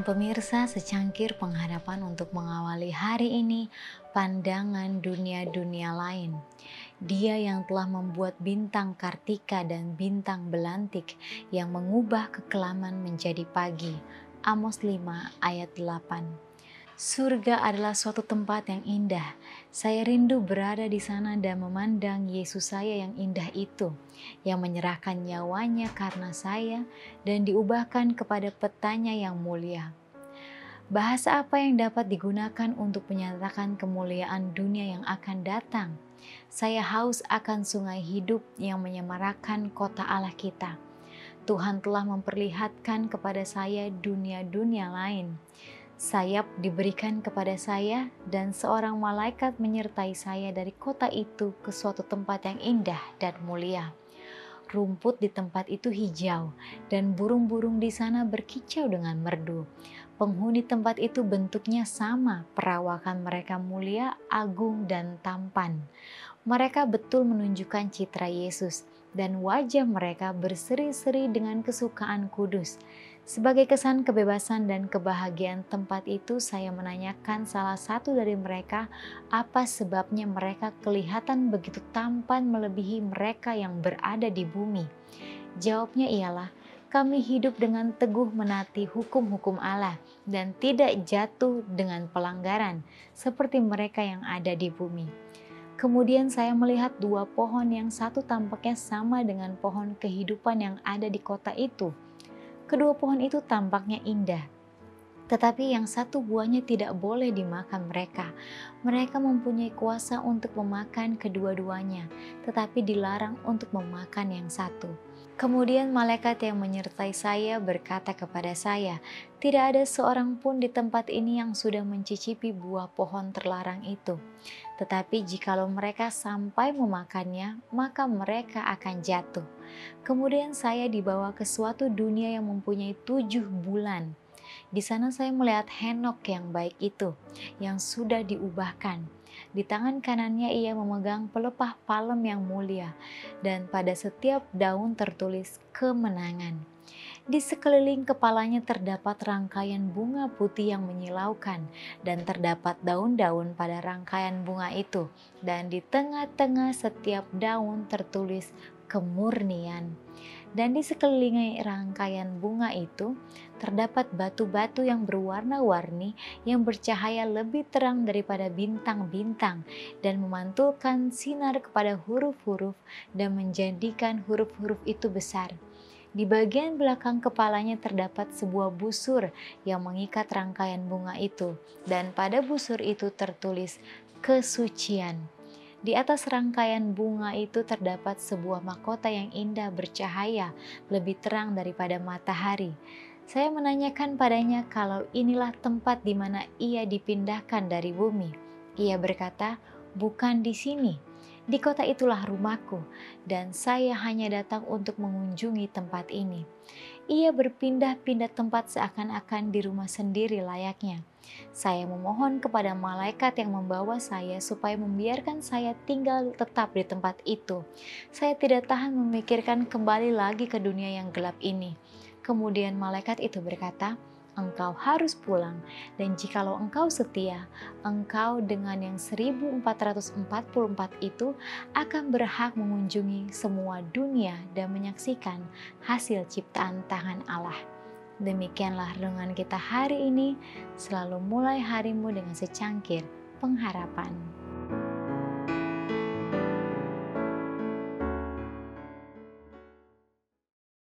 Shalom pemirsa, secangkir pengharapan untuk mengawali hari ini, pandangan dunia-dunia lain. Dia yang telah membuat bintang Kartika dan bintang Belantik yang mengubah kekelaman menjadi pagi. Amos 5 ayat 8. Surga adalah suatu tempat yang indah. Saya rindu berada di sana dan memandang Yesus saya yang indah itu, yang menyerahkan nyawanya karena saya dan diubahkan kepada petanya yang mulia. Bahasa apa yang dapat digunakan untuk menyatakan kemuliaan dunia yang akan datang? Saya haus akan sungai hidup yang menyemarakan kota Allah kita. Tuhan telah memperlihatkan kepada saya dunia-dunia lain. Sayap diberikan kepada saya dan seorang malaikat menyertai saya dari kota itu ke suatu tempat yang indah dan mulia. Rumput di tempat itu hijau dan burung-burung di sana berkicau dengan merdu. Penghuni tempat itu bentuknya sama, perawakan mereka mulia, agung dan tampan. Mereka betul menunjukkan citra Yesus dan wajah mereka berseri-seri dengan kesukaan kudus. Sebagai kesan kebebasan dan kebahagiaan tempat itu, saya menanyakan salah satu dari mereka apa sebabnya mereka kelihatan begitu tampan melebihi mereka yang berada di bumi. Jawabnya ialah, kami hidup dengan teguh menaati hukum-hukum Allah dan tidak jatuh dengan pelanggaran seperti mereka yang ada di bumi. Kemudian saya melihat dua pohon yang satu tampaknya sama dengan pohon kehidupan yang ada di kota itu. Kedua pohon itu tampaknya indah, tetapi yang satu buahnya tidak boleh dimakan mereka. Mereka mempunyai kuasa untuk memakan kedua-duanya, tetapi dilarang untuk memakan yang satu. Kemudian malaikat yang menyertai saya berkata kepada saya, tidak ada seorang pun di tempat ini yang sudah mencicipi buah pohon terlarang itu. Tetapi jikalau mereka sampai memakannya, maka mereka akan jatuh. Kemudian saya dibawa ke suatu dunia yang mempunyai 7 bulan. Di sana saya melihat Henok yang baik itu, yang sudah diubahkan. Di tangan kanannya ia memegang pelepah palem yang mulia, dan pada setiap daun tertulis kemenangan. Di sekeliling kepalanya terdapat rangkaian bunga putih yang menyilaukan, dan terdapat daun-daun pada rangkaian bunga itu, dan di tengah-tengah setiap daun tertulis kemurnian. Dan di sekeliling rangkaian bunga itu terdapat batu-batu yang berwarna-warni yang bercahaya lebih terang daripada bintang-bintang dan memantulkan sinar kepada huruf-huruf dan menjadikan huruf-huruf itu besar. Di bagian belakang kepalanya terdapat sebuah busur yang mengikat rangkaian bunga itu, dan pada busur itu tertulis kesucian. Di atas rangkaian bunga itu terdapat sebuah mahkota yang indah bercahaya, lebih terang daripada matahari. Saya menanyakan padanya kalau inilah tempat di mana ia dipindahkan dari bumi. Ia berkata, bukan di sini. Di kota itulah rumahku, dan saya hanya datang untuk mengunjungi tempat ini. Ia berpindah-pindah tempat seakan-akan di rumah sendiri layaknya. Saya memohon kepada malaikat yang membawa saya supaya membiarkan saya tinggal tetap di tempat itu. Saya tidak tahan memikirkan kembali lagi ke dunia yang gelap ini. Kemudian malaikat itu berkata, engkau harus pulang, dan jikalau engkau setia, engkau dengan yang 1444 itu akan berhak mengunjungi semua dunia dan menyaksikan hasil ciptaan tangan Allah. Demikianlah renungan kita hari ini, selalu mulai harimu dengan secangkir pengharapan.